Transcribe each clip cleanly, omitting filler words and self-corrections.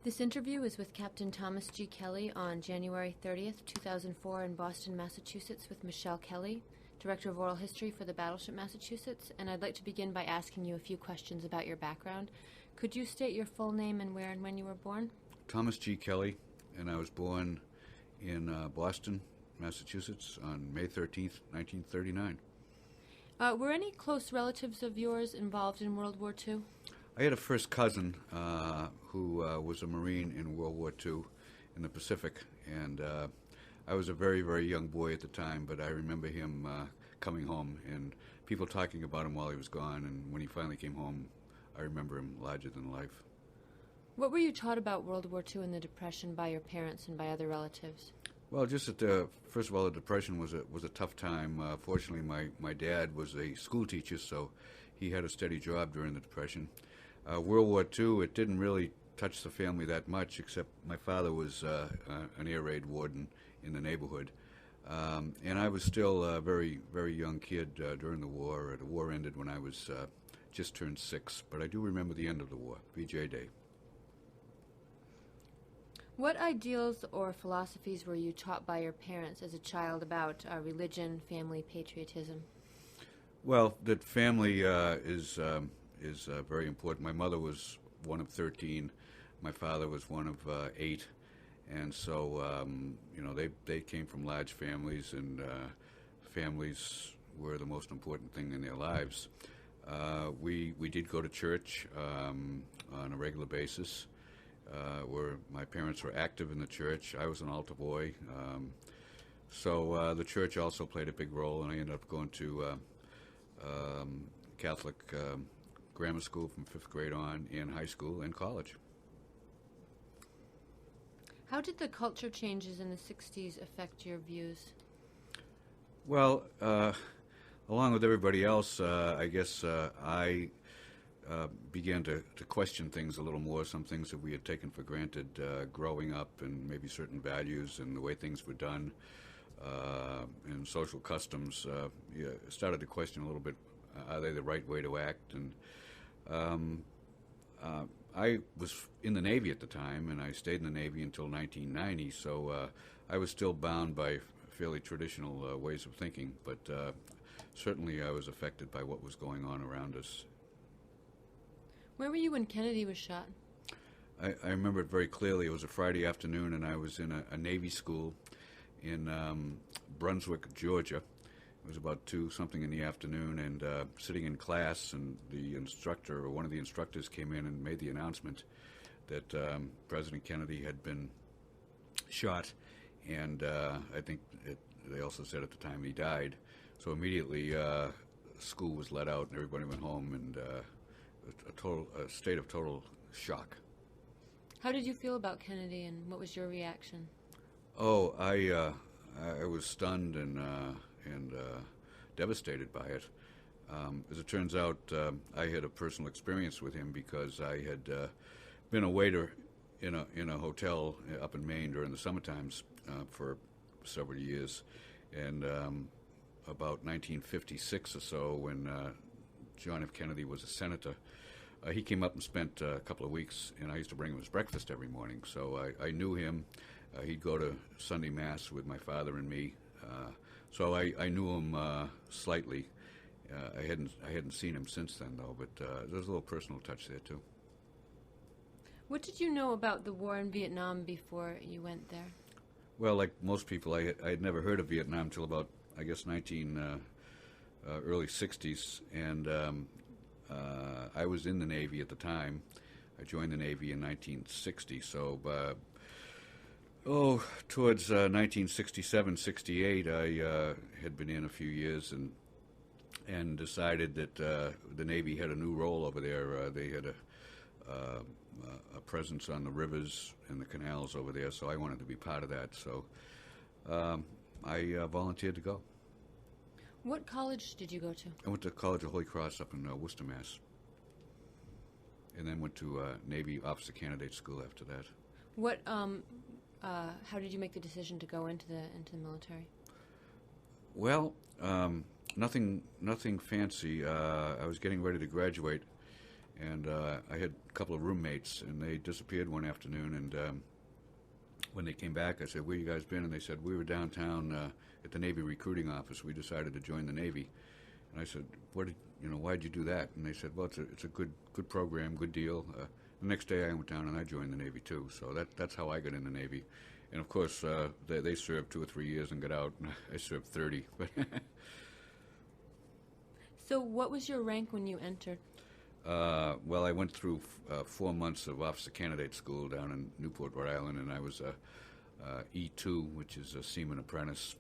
This interview is with Captain Thomas G. Kelley on January 30th, 2004 in Boston, Massachusetts with Michelle Kelley, Director of Oral History for the Battleship Massachusetts, and I'd like to begin by asking you a few questions about your background. Could you state your full name and where and when you were born? Thomas G. Kelley, and I was born in Boston, Massachusetts on May 13th, 1939. Were any close relatives of yours involved in World War II? I had a first cousin who was a Marine in World War II in the Pacific, and I was a very, very young boy at the time, but I remember him coming home and people talking about him while he was gone, and when he finally came home, I remember him larger than life. What were you taught about World War II and the Depression by your parents and by other relatives? Well, just that, first of all, the Depression was a tough time. Fortunately, my dad was a school teacher, so he had a steady job during the Depression. World War II, it didn't really touch the family that much, except my father was an air raid warden in the neighborhood. And I was still a very, very young kid during the war. The war ended when I was just turned 6, but I do remember the end of the war, VJ Day. What ideals or philosophies were you taught by your parents as a child about religion, family, patriotism? Well, that family is very important. My mother was one of 13. My father was one of 8. And so, they came from large families, and families were the most important thing in their lives. We did go to church on a regular basis, where my parents were active in the church. I was an altar boy. So the church also played a big role, and I ended up going to Catholic grammar school from 5th grade on, in high school and college. How did the culture changes in the 60s affect your views? Well, along with everybody else, I guess I began to question things a little more, some things that we had taken for granted growing up, and maybe certain values and the way things were done and social customs. Started to question a little bit, are they the right way to act? And I was in the Navy at the time, and I stayed in the Navy until 1990, so I was still bound by fairly traditional ways of thinking, but certainly I was affected by what was going on around us. Where were you when Kennedy was shot? I remember it very clearly. It was a Friday afternoon, and I was in a Navy school in Brunswick, Georgia. It was about 2-something in the afternoon, and sitting in class, and the instructor, or one of the instructors, came in and made the announcement that President Kennedy had been shot, and I think they also said at the time he died. So immediately school was let out, and everybody went home, and a state of total shock. How did you feel about Kennedy, and what was your reaction? Oh, I was stunned and devastated by it. As it turns out, I had a personal experience with him because I had been a waiter in a hotel up in Maine during the summer times for several years, and about 1956 or so, when John F. Kennedy was a senator, he came up and spent a couple of weeks, and I used to bring him his breakfast every morning. So I knew him. He'd go to Sunday Mass with my father and me. So I knew him slightly. I hadn't seen him since then, though, but there's a little personal touch there, too. What did you know about the war in Vietnam before you went there? Well, like most people, I had never heard of Vietnam until about, I guess, early 60s, and I was in the Navy at the time. I joined the Navy in 1960, so towards 1967, 68, I had been in a few years and decided that the Navy had a new role over there. They had a presence on the rivers and the canals over there, so I wanted to be part of that. So I volunteered to go. What college did you go to? I went to College of Holy Cross up in Worcester, Mass. And then went to Navy Officer Candidate School after that. What? How did you make the decision to go into the military? Well, nothing fancy. I was getting ready to graduate, And I had a couple of roommates, and they disappeared one afternoon. And when they came back, I said, "Where you guys been?" And they said, "We were downtown at the Navy recruiting office. We decided to join the Navy." And I said, "Why'd you do that?" And they said, "Well, it's a good program, good deal." The next day, I went down and I joined the Navy too. So that's how I got in the Navy. And of course, they served 2 or 3 years and got out. And I served 30. So what was your rank when you entered? Well, I went through 4 months of officer candidate school down in Newport, Rhode Island, and I was a E2, which is a seaman apprentice,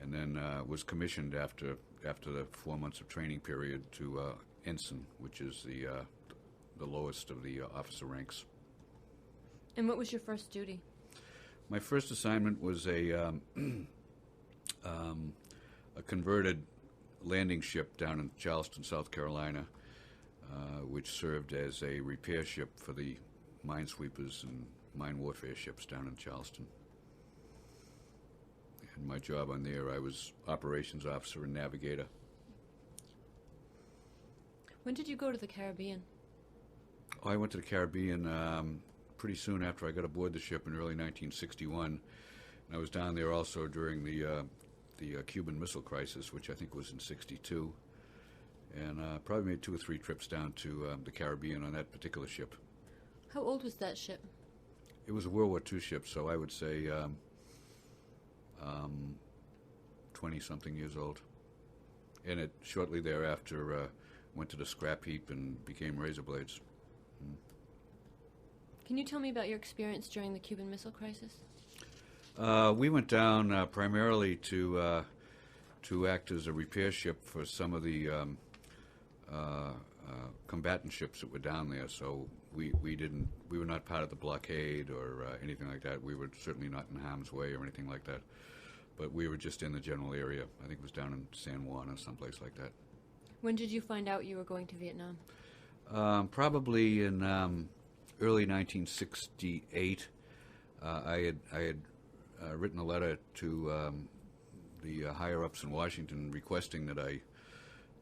and then was commissioned after the 4 months of training period to ensign, which is the lowest of the officer ranks. And what was your first duty? My first assignment was a converted landing ship down in Charleston, South Carolina, which served as a repair ship for the minesweepers and mine warfare ships down in Charleston. And my job on there, I was operations officer and navigator. When did you go to the Caribbean? I went to the Caribbean pretty soon after I got aboard the ship in early 1961. And I was down there also during the Cuban Missile Crisis, which I think was in '62. And probably made 2 or 3 trips down to the Caribbean on that particular ship. How old was that ship? It was a World War II ship, so I would say 20-something years old. And it shortly thereafter went to the scrap heap and became razor blades. Can you tell me about your experience during the Cuban Missile Crisis? We went down primarily to act as a repair ship for some of the combatant ships that were down there. So we were not part of the blockade or anything like that. We were certainly not in harm's way or anything like that. But we were just in the general area. I think it was down in San Juan or someplace like that. When did you find out you were going to Vietnam? Probably in early 1968. I had written a letter to the higher-ups in Washington requesting that I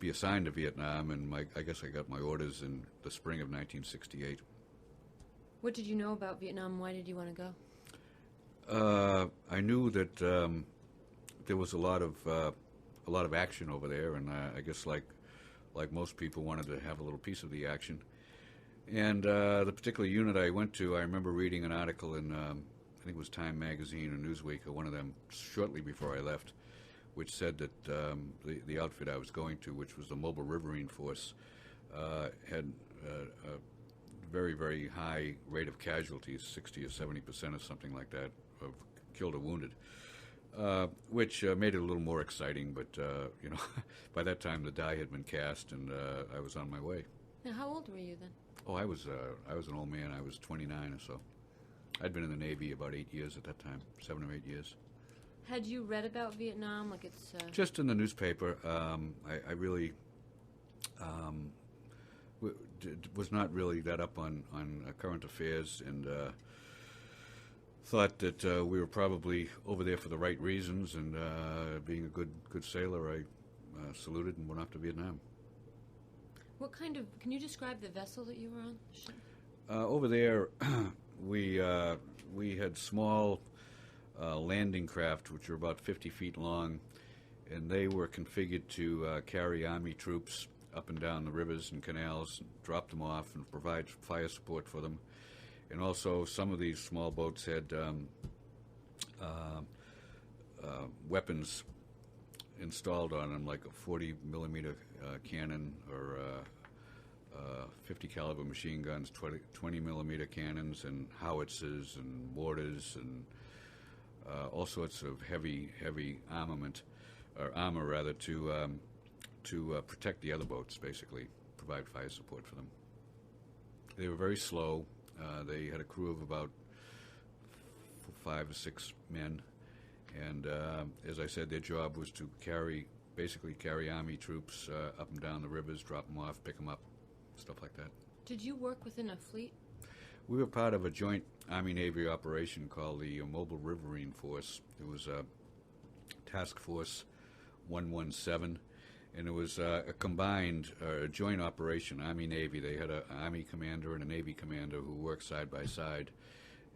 be assigned to Vietnam, and I guess I got my orders in the spring of 1968. What did you know about Vietnam? Why did you want to go? I knew that there was a lot of action over there, and I guess like most people wanted to have a little piece of the action. And the particular unit I went to, I remember reading an article in I think it was Time Magazine or Newsweek or one of them shortly before I left, which said that the outfit I was going to, which was the Mobile Riverine Force, had a very, very high rate of casualties, 60 or 70% or something like that, of killed or wounded, which made it a little more exciting. But by that time the die had been cast, and I was on my way. Now, how old were you then? Oh, I was an old man. I was 29 or so. I'd been in the Navy about 8 years at that time, 7 or 8 years. Had you read about Vietnam? Like it's just in the newspaper. I really was not really that up on current affairs, and thought that we were probably over there for the right reasons. And being a good sailor, I saluted and went off to Vietnam. What kind of? Can you describe the vessel that you were on? Sure. Over there, we had small landing craft, which were about 50 feet long, and they were configured to carry Army troops up and down the rivers and canals, drop them off, and provide fire support for them. And also, some of these small boats had weapons installed on them, like a 40 millimeter cannon or 50 caliber machine guns, 20 millimeter cannons, and howitzers and mortars, and all sorts of heavy armament, or armor rather, to protect the other boats, basically, provide fire support for them. They were very slow. They had a crew of about 5 or 6 men, and as I said, their job was to basically carry Army troops up and down the rivers, drop them off, pick them up, stuff like that. Did you work within a fleet? We were part of a joint Army-Navy operation called the Mobile Riverine Force. It was Task Force 117, and it was a combined, joint operation, Army-Navy. They had an Army commander and a Navy commander who worked side by side.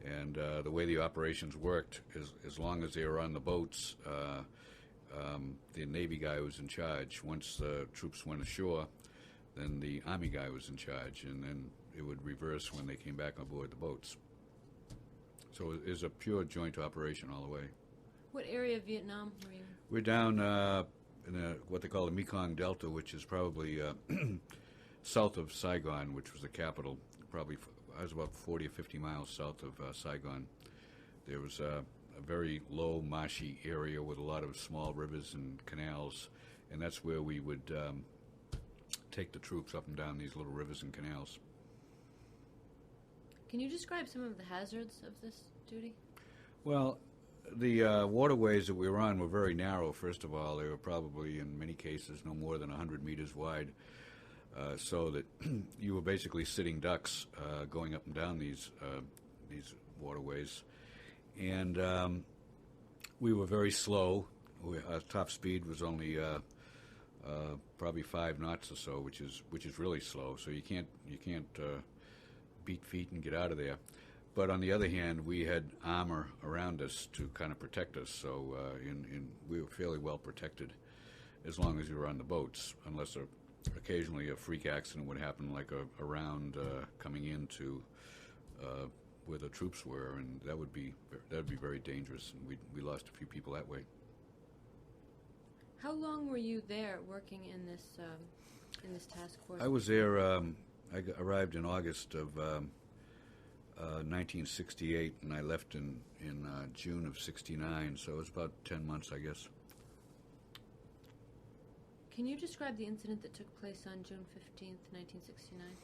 And the way the operations worked is, as long as they were on the boats, the Navy guy was in charge. Once the troops went ashore, then the Army guy was in charge, and then it would reverse when they came back on board the boats. So it was a pure joint operation all the way. What area of Vietnam were you? We're down in what they call the Mekong Delta, which is probably south of Saigon, which was the capital. Probably I was about 40 or 50 miles south of Saigon. There was a very low, marshy area with a lot of small rivers and canals, and that's where we would take the troops up and down these little rivers and canals. Can you describe some of the hazards of this duty? Well, the waterways that we were on were very narrow, first of all. They were probably, in many cases, no more than 100 meters wide, so that you were basically sitting ducks going up and down these waterways. And we were very slow. Our top speed was only probably 5 knots or so, which is really slow. So you can't beat feet and get out of there. But on the other hand, we had armor around us to kind of protect us. So we were fairly well protected as long as we were on the boats, unless occasionally a freak accident would happen, like a round coming into where the troops were, and that would be very dangerous, and we lost a few people that way. How long were you there working in this task force? I was there. I arrived in August of 1968, and I left in June of '69. So it was about 10 months, I guess. Can you describe the incident that took place on June 15th, 1969?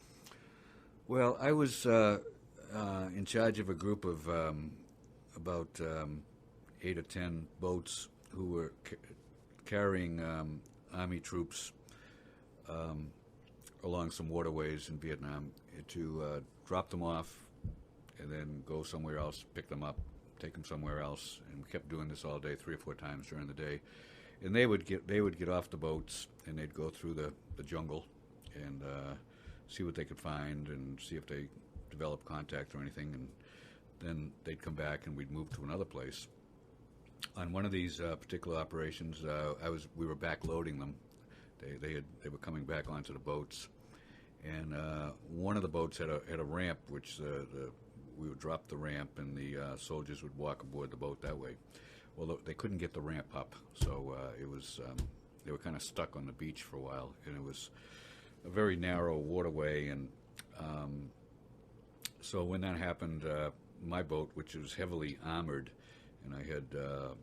Well, I was in charge of a group of about 8 or 10 boats who were carrying Army troops along some waterways in Vietnam to drop them off and then go somewhere else, pick them up, take them somewhere else, and we kept doing this all day, 3 or 4 times during the day. And they would get off the boats and they'd go through the jungle and see what they could find and see if they developed contact or anything, and then they'd come back and we'd move to another place. On one of these particular operations, we were backloading them. They were coming back onto the boats, and one of the boats had a ramp, which we would drop the ramp, and the soldiers would walk aboard the boat that way. Well, they couldn't get the ramp up, so they were kind of stuck on the beach for a while, and it was a very narrow waterway, and so when that happened, my boat, which was heavily armored, and I had a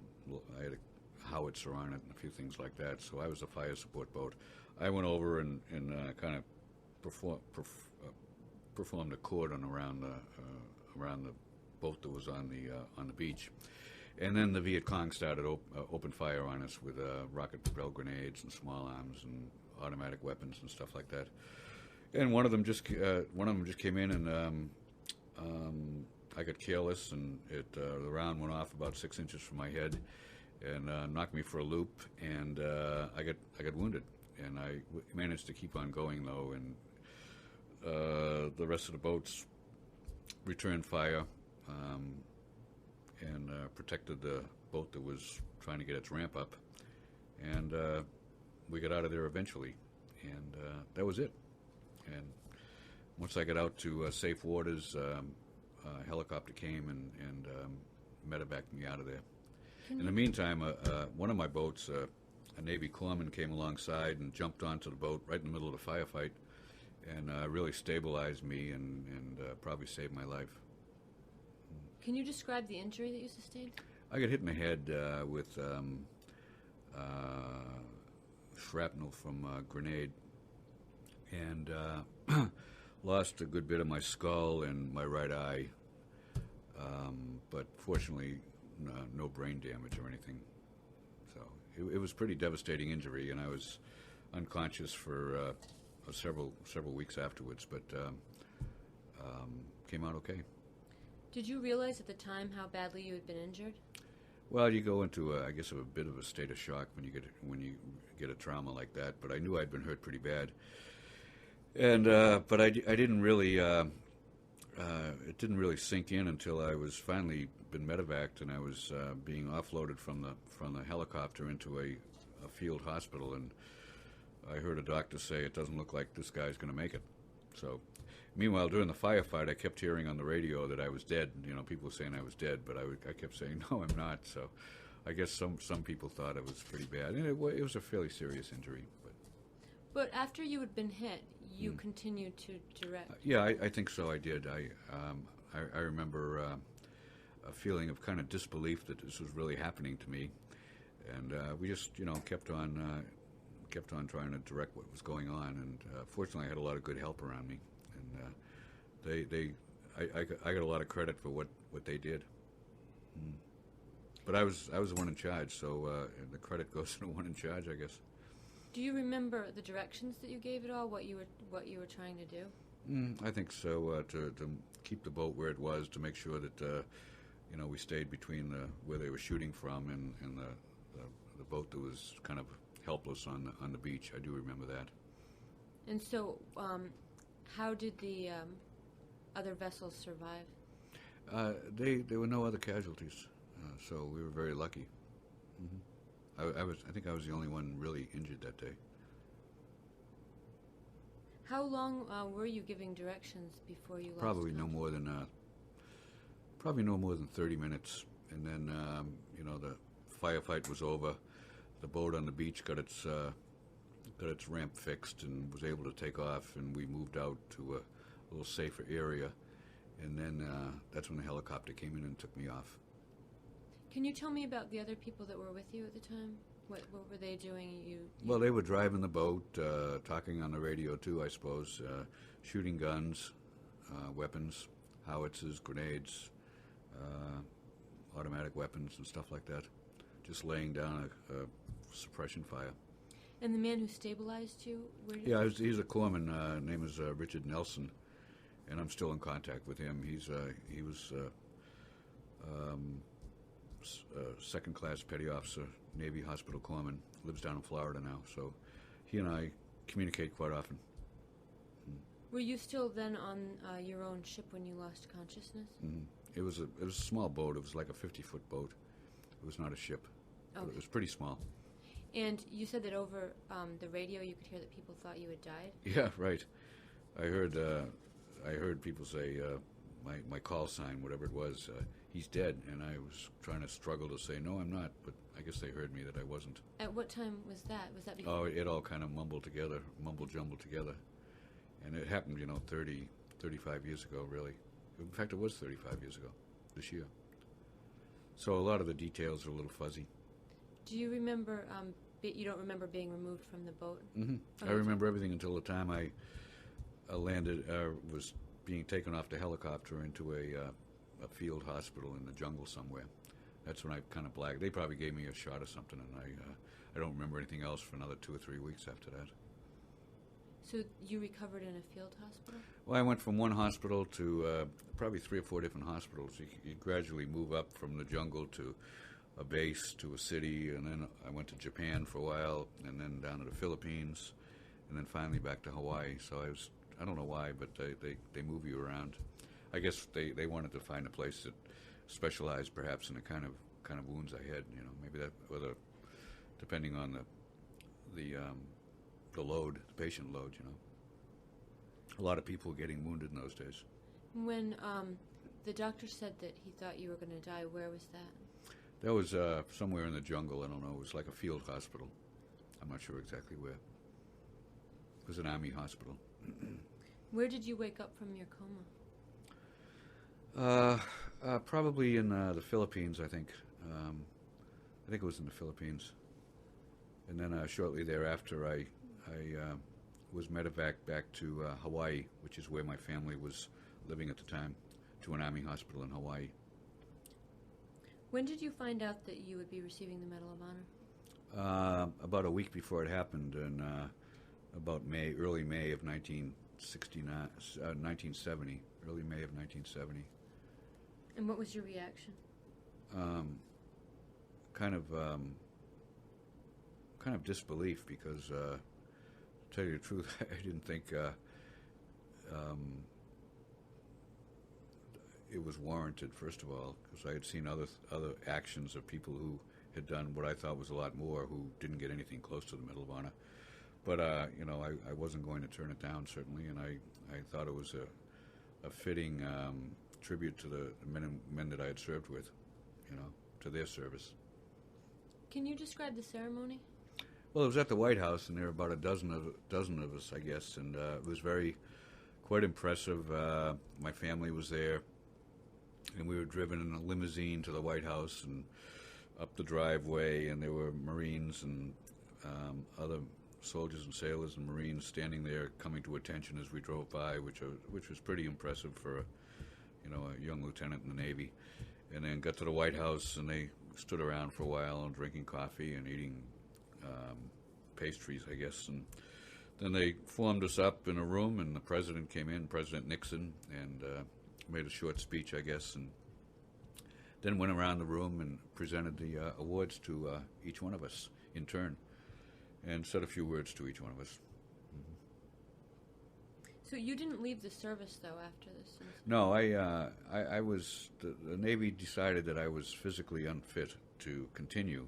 howitzer on it and a few things like that, so I was a fire support boat. I went over and kind of performed a cordon around the boat that was on the beach. And then the Viet Cong started open fire on us with rocket-propelled grenades and small arms and automatic weapons and stuff like that. And one of them just came in, and I got careless, and the round went off about 6 inches from my head, and knocked me for a loop, and I got wounded, and I managed to keep on going though, and the rest of the boats returned fire. And protected the boat that was trying to get its ramp up, and we got out of there eventually, and that was it. And once I got out to safe waters, a helicopter came and medevaced me out of there. In the meantime, one of my boats, a Navy corpsman, came alongside and jumped onto the boat right in the middle of the firefight, and really stabilized me and probably saved my life. Can you describe the injury that you sustained? I got hit in the head with shrapnel from a grenade, and lost a good bit of my skull and my right eye, but fortunately no brain damage or anything. So it was a pretty devastating injury, and I was unconscious for several weeks afterwards, but came out okay. Did you realize at the time how badly you had been injured? Well, you go into, I guess, a bit of a state of shock when you get a trauma like that. But I knew I'd been hurt pretty bad, and but I didn't really. It didn't really sink in until I was finally been medevaced and I was being offloaded from the helicopter into a field hospital, and I heard a doctor say it doesn't look like this guy's going to make it. So, meanwhile, during the firefight, I kept hearing on the radio that I was dead. People were saying I was dead, but I kept saying no, I'm not. So, I guess some people thought it was pretty bad, and it was a fairly serious injury. But after you had been hit, you continued to direct. Yeah, I think so. I did. I remember a feeling of kind of disbelief that this was really happening to me, and we just kept on trying to direct what was going on. And fortunately, I had a lot of good help around me, and I got a lot of credit for what they did. But I was the one in charge, so the credit goes to the one in charge, I guess. Do you remember the directions that you gave at all? What you were trying to do? I think so. To keep the boat where it was, to make sure that we stayed between where they were shooting from and the boat that was kind of helpless on the beach. I do remember that. And so, how did the other vessels survive? There were no other casualties, so we were very lucky. Mm-hmm. I think I was the only one really injured that day. How long were you giving directions before you lost Probably no consciousness? more than 30 minutes, and then the firefight was over. The boat on the beach got its ramp fixed and was able to take off, and we moved out to a little safer area, and then that's when the helicopter came in and took me off. Can you tell me about the other people that were with you at the time? What were they doing? Well, they were driving the boat, talking on the radio too, I suppose, shooting guns, weapons, howitzers, grenades, automatic weapons and stuff like that, just laying down a suppression fire. And the man who stabilized you? He's a corpsman. Name is Richard Nelson, and I'm still in contact with him. He was second-class petty officer, Navy hospital corpsman, lives down in Florida now. So he and I communicate quite often. Were you still then on your own ship when you lost consciousness? Mm-hmm. It was a small boat. It was like a 50-foot boat. It was not a ship. Okay. It was pretty small. And you said that over the radio you could hear that people thought you had died? Yeah, right. I heard people say my call sign, whatever it was, he's dead, and I was trying to struggle to say, no, I'm not, but I guess they heard me that I wasn't. At what time was that? Was that before? Oh, it all kind of mumble jumbled together. And it happened, 35 years ago, really. In fact, it was 35 years ago, this year. So a lot of the details are a little fuzzy. Do you remember, you don't remember being removed from the boat? Mm-hmm. I remember everything until the time I landed, was being taken off the helicopter into a field hospital in the jungle somewhere. That's when I kind of blagged. They probably gave me a shot or something, and I don't remember anything else for another 2 or 3 weeks after that. So you recovered in a field hospital? Well, I went from one hospital to probably 3 or 4 different hospitals. You gradually move up from the jungle to a base to a city, and then I went to Japan for a while, and then down to the Philippines, and then finally back to Hawaii. So I don't know why, but they move you around. I guess they wanted to find a place that specialized perhaps in the kind of wounds I had. Maybe that, whether depending on the load, the patient load. A lot of people were getting wounded in those days. When the doctor said that he thought you were going to die, where was that? That was somewhere in the jungle. I don't know. It was like a field hospital. I'm not sure exactly where. It was an army hospital. Where did you wake up from your coma? Probably in the Philippines, I think. I think it was in the Philippines. And then shortly thereafter, I was medevaced back to Hawaii, which is where my family was living at the time, to an army hospital in Hawaii. When did you find out that you would be receiving the Medal of Honor? About a week before it happened, in about early May of 1970, early May of 1970. And what was your reaction? kind of disbelief because, to tell you the truth, I didn't think it was warranted. First of all, because I had seen other actions of people who had done what I thought was a lot more, who didn't get anything close to the Medal of Honor. But I wasn't going to turn it down, certainly, and I thought it was a fitting tribute to the men that I had served with, to their service. Can you describe the ceremony? Well, it was at the White House, and there were about a dozen of us, I guess, and it was quite impressive. My family was there, and we were driven in a limousine to the White House and up the driveway, and there were Marines and other soldiers and sailors and Marines standing there, coming to attention as we drove by, which was pretty impressive for a young lieutenant in the Navy. And then got to the White House, and they stood around for a while and drinking coffee and eating pastries, I guess. And then they formed us up in a room, and the president came in, President Nixon, and made a short speech, I guess, and then went around the room and presented the awards to each one of us in turn, and said a few words to each one of us. So you didn't leave the service, though, after this? No, I was. The Navy decided that I was physically unfit to continue,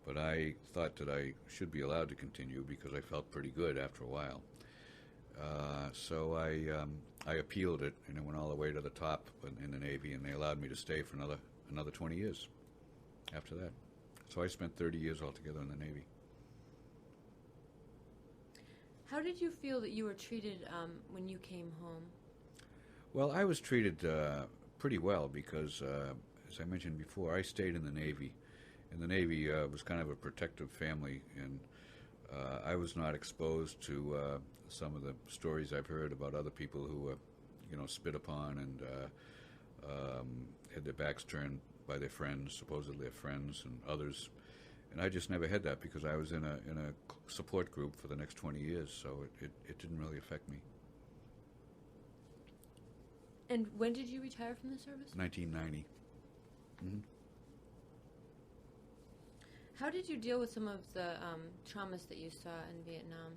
but I thought that I should be allowed to continue because I felt pretty good after a while. So I appealed it, and it went all the way to the top in the Navy, and they allowed me to stay for another 20 years after that. So I spent 30 years altogether in the Navy. How did you feel that you were treated when you came home? Well, I was treated pretty well because, as I mentioned before, I stayed in the Navy. And the Navy was kind of a protective family, and I was not exposed to some of the stories I've heard about other people who were, spit upon and had their backs turned by their friends, supposedly their friends and others. And I just never had that because I was in a support group for the next 20 years, so it didn't really affect me. And when did you retire from the service? 1990. Mm-hmm. How did you deal with some of the traumas that you saw in Vietnam?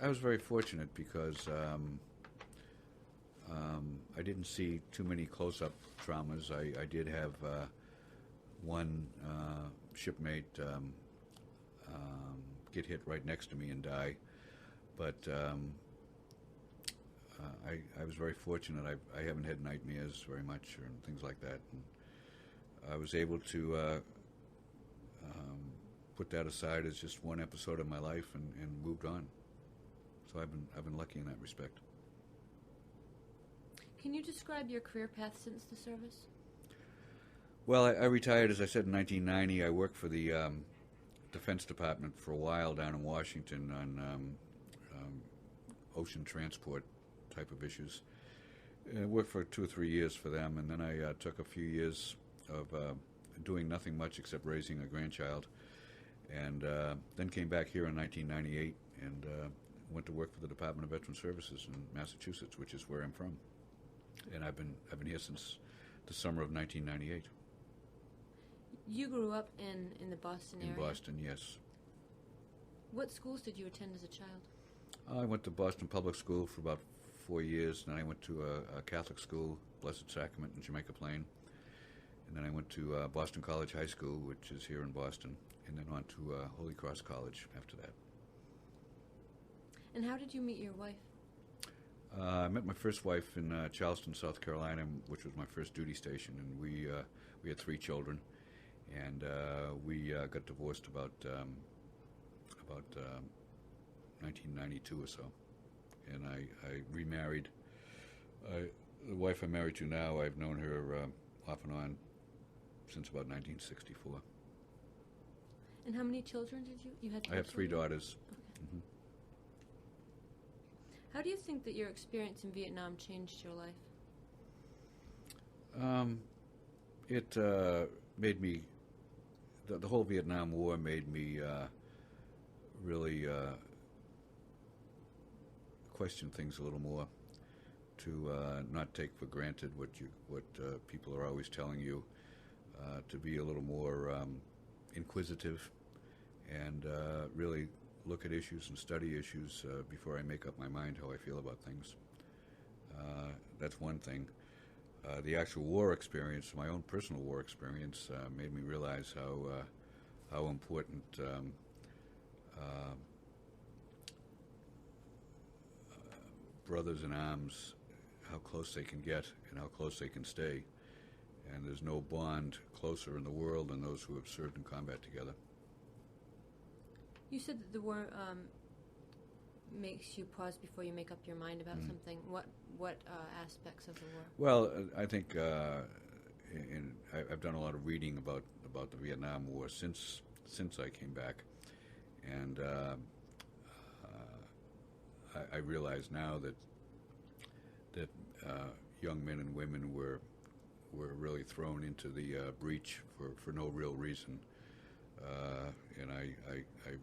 I was very fortunate because I didn't see too many close-up traumas. I did have one shipmate get hit right next to me and die, but I was very fortunate. I haven't had nightmares very much or things like that. And I was able to put that aside as just one episode of my life and moved on. So I've been lucky in that respect. Can you describe your career path since the service? Well, I retired, as I said, in 1990. I worked for the Defense Department for a while down in Washington on ocean transport type of issues. I worked for 2 or 3 years for them, and then I took a few years of doing nothing much except raising a grandchild, and then came back here in 1998 and went to work for the Department of Veteran Services in Massachusetts, which is where I'm from, and I've been here since the summer of 1998. You grew up in the Boston area? In Boston, yes. What schools did you attend as a child? I went to Boston Public School for about 4 years, and then I went to a Catholic school, Blessed Sacrament in Jamaica Plain, and then I went to Boston College High School, which is here in Boston, and then on to Holy Cross College after that. And how did you meet your wife? I met my first wife in Charleston, South Carolina, which was my first duty station, and we had 3 children, and we got divorced about 1992 or so, and I remarried. The wife I'm married to now, I've known her off and on since about 1964. And how many children did you had? I have 3 daughters. Okay. Mm-hmm. How do you think that your experience in Vietnam changed your life? It made me, the whole Vietnam War made me really question things a little more, to not take for granted what people are always telling you. to be a little more inquisitive and really look at issues and study issues before I make up my mind how I feel about things. That's one thing. The actual war experience, my own personal war experience, made me realize how important brothers in arms, how close they can get and how close they can stay. And there's no bond closer in the world than those who have served in combat together. You said that the war makes you pause before you make up your mind about something. What aspects of the war? Well, I think I've done a lot of reading about the Vietnam War since I came back, and I realize now that young men and women were really thrown into the breach for no real reason, and I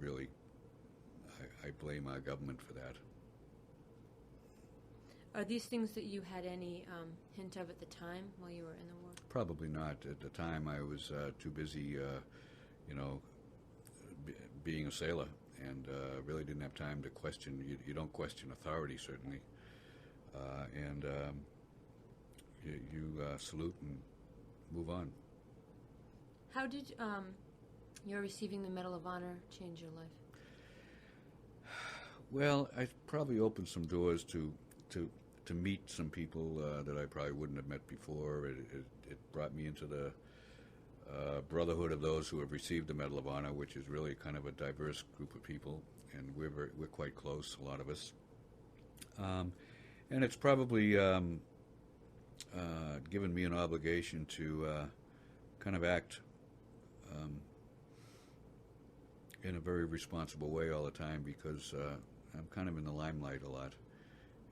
really blame our government for that. Are these things that you had any hint of at the time while you were in the war? Probably not. At the time, I was too busy, being a sailor, and really didn't have time to question. You don't question authority, certainly, and you salute and move on. How did your receiving the Medal of Honor change your life? Well, I probably opened some doors to meet some people that I probably wouldn't have met before. It brought me into the brotherhood of those who have received the Medal of Honor, which is really kind of a diverse group of people, and we're quite close, a lot of us. And it's probably given me an obligation to kind of act in a very responsible way all the time, because I'm kind of in the limelight a lot,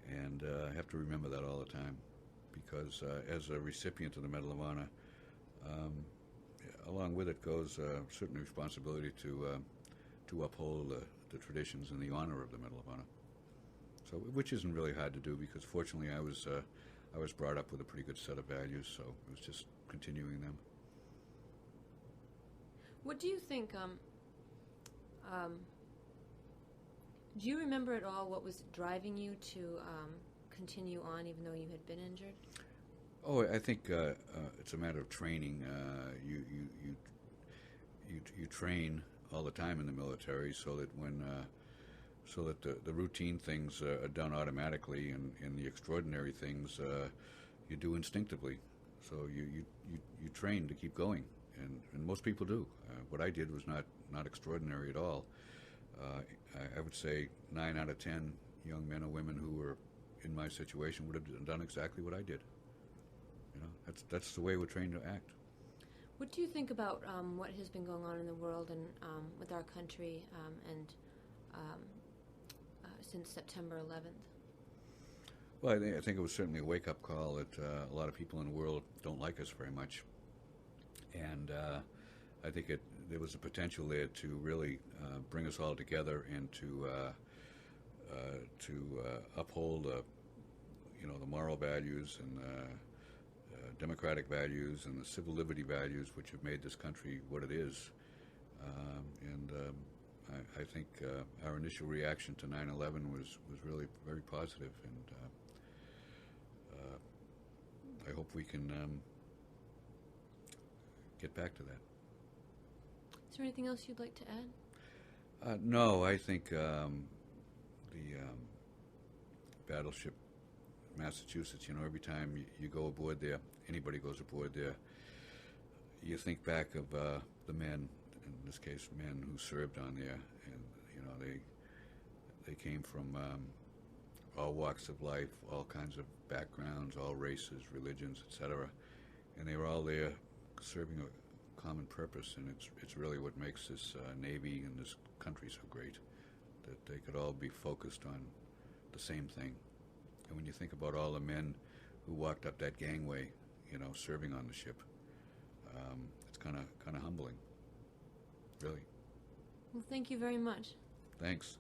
and I have to remember that all the time, because as a recipient of the Medal of Honor, along with it goes a certain responsibility to uphold the traditions and the honor of the Medal of Honor. So, which isn't really hard to do, because fortunately I was brought up with a pretty good set of values, so it was just continuing them. What do you think? Do you remember at all what was driving you to continue on even though you had been injured? Oh, I think it's a matter of training. You train all the time in the military, so that the routine things are done automatically, and the extraordinary things you do instinctively. So you train to keep going, and most people do. What I did was not extraordinary at all. I would say 9 out of 10 young men or women who were in my situation would have done exactly what I did. You know, that's the way we're trained to act. What do you think about what has been going on in the world and with our country since September 11th? Well, I think it was certainly a wake-up call that a lot of people in the world don't like us very much, and I think there was a potential there to really bring us all together and to uphold, the moral values and democratic values and the civil liberty values which have made this country what it is. I think our initial reaction to 9/11 was really very positive, and I hope we can get back to that. Is there anything else you'd like to add? No, I think the battleship Massachusetts, every time you go aboard there, anybody goes aboard there, you think back of the men, in this case men who served on there, and they came from all walks of life, all kinds of backgrounds, all races, religions, etc., and they were all there serving a common purpose, and it's really what makes this Navy and this country so great, that they could all be focused on the same thing. And when you think about all the men who walked up that gangway, serving on the ship, it's kind of humbling, really. Well, thank you very much. Thanks.